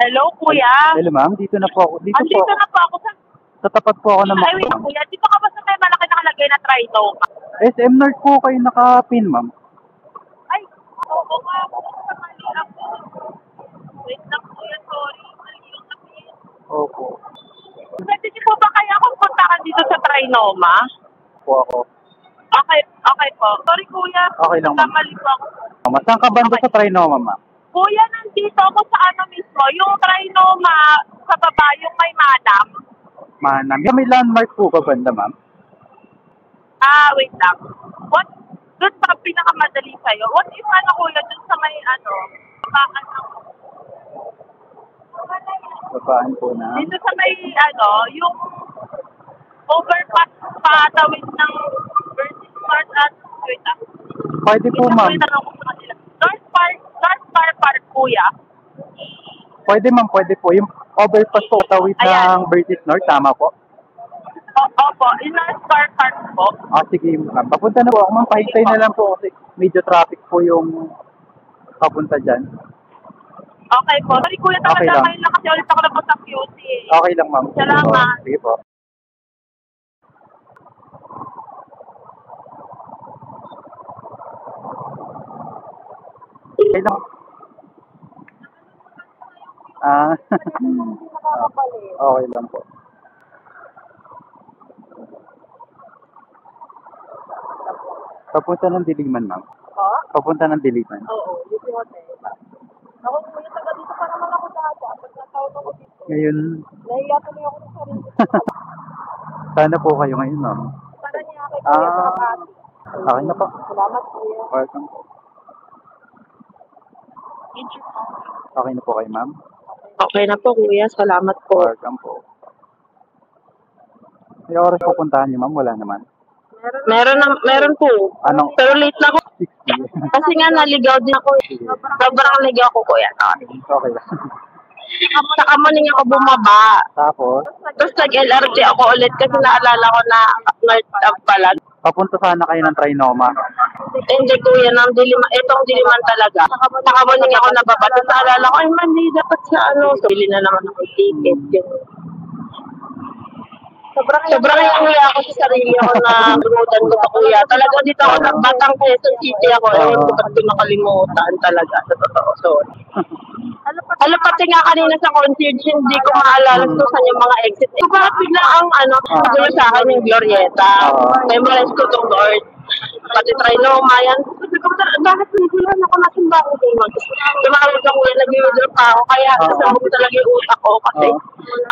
Hello, kuya. Hello, ma'am. Dito na po ako. Andito na po ako sa... Sa tapat po ako ng Ay, wait, kuya. Dito ka ba sa may malaki nakalagay na Trinoma? SM North po kayo naka-pin, ma'am. Ay, oo nga po. Sa mali ako. Wait lang, kuya. Sorry. Mali yung napin. Opo. Pwede niyo po ba kaya akong puntahan dito sa Trinoma? Po ako. Okay po. Sorry, kuya. Okay lang, ma'am. Mali po ako. Ma'am, saan ka banda sa Trinoma, ma'am? Kuya, nandito ako sa ano mismo. Yung Trinoma sa baba, yung may manam. Manam. May landmark po ba banda, ma'am? Wait lang. What? Doon pa pinakamadali sa'yo. What if ano, kuya, doon sa may ano, babaan ng... Babaan po na. Dito sa may ano, yung overpass patawid ng versus Mart at wait lang. Pwede po, ma'am. North Park, kuya. Pwede, ma'am. Pwede po. Yung overpass po, tawid ng Vertis North. Tama po. Opo, in North Park po. Sige, ma'am. Papunta na po ako, ma'am. Pahintay na lang po kasi medyo traffic po yung papunta dyan. Okay po. Sorry, kuya, talaga Okay lang. ngayon lang kasi ulit ako na po sa QC. Okay lang, ma'am. Salamat. Sige po. Okay lang. Okay lang po. Papunta ng Diliman, ma'am. Papunta ng Diliman. Oo, yung hotel. Ako, kuya, taga dito pa naman ako dati. Apat na taon ako dito. Ngayon, Nahiya tuloy ako sa sarili. sana po kayo ngayon, ma'am. Para niya kay kuya sa Makati. Okay na po. Salamat, kuya. Welcome po. Okay na po kayo, ma'am. Okay na po, kuya. Salamat po. Welcome po. May oras po puntahan niyo, ma'am? Wala naman. Meron po. Ano? Pero late na ako. 60. Kasi nga naligaw din ako. Sobrang ligaw ko, kuya. Okay lang. Saka morning ako bumaba. Tapos, Tapos nag-LRT ako ulit kasi naalala ko na North Ave pala. papunta sana kayo ng Trinoma. Hindi, kuya, itong diliman talaga. Saka morning ako nababa. Tapos naalala ko, ay mali, dapat sa ano. So, bili na naman ako ticket. Sobrang hiya ako sa sarili ko na limutan ko pa, kuya. Talaga dito ako, batang Quezon City ako. Ewan ko ba't ko nakalimutan talaga. Sa totoo, sorry. Alam, pati nga kanina sa concierge, hindi ko maalala kung saan yung mga exit. So, bakit bigla ang gulo sa akin yung Glorieta. Memorize ko itong Lord. Pati Trinoma, yan. Sabi ko, bakit naguluhan ako natin bakit yung tumawag ako yan, nag-withdraw pa ako. Kaya kasabog talaga yung utak ko kasi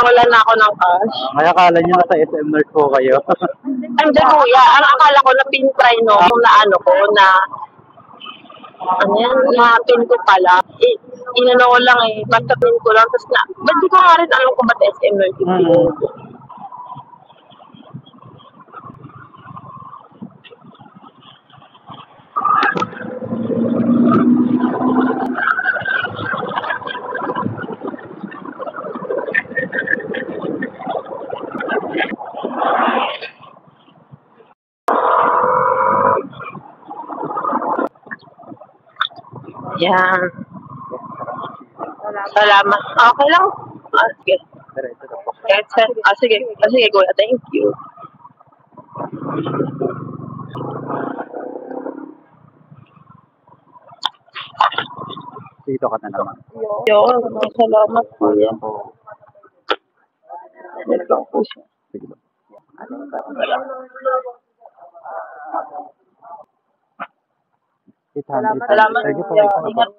wala na ako ng cash. Kaya akala nyo nasa SM North po kayo. Hindi, kuya. Ang akala ko na pin Trinoma, na ano ko, na na-pin ko pala. Inano ko lang basta pin ko lang. Tapos ba't di ko nga rin alam kung ba't SM North yung Yan. Salamat. Okay lang. Sige. Sige, kuya. Thank you. Dito ka na naman. Yun. Salamat, kuya. Ito po siya. Sige ba? Salamat, Sige po. kuya. Ingat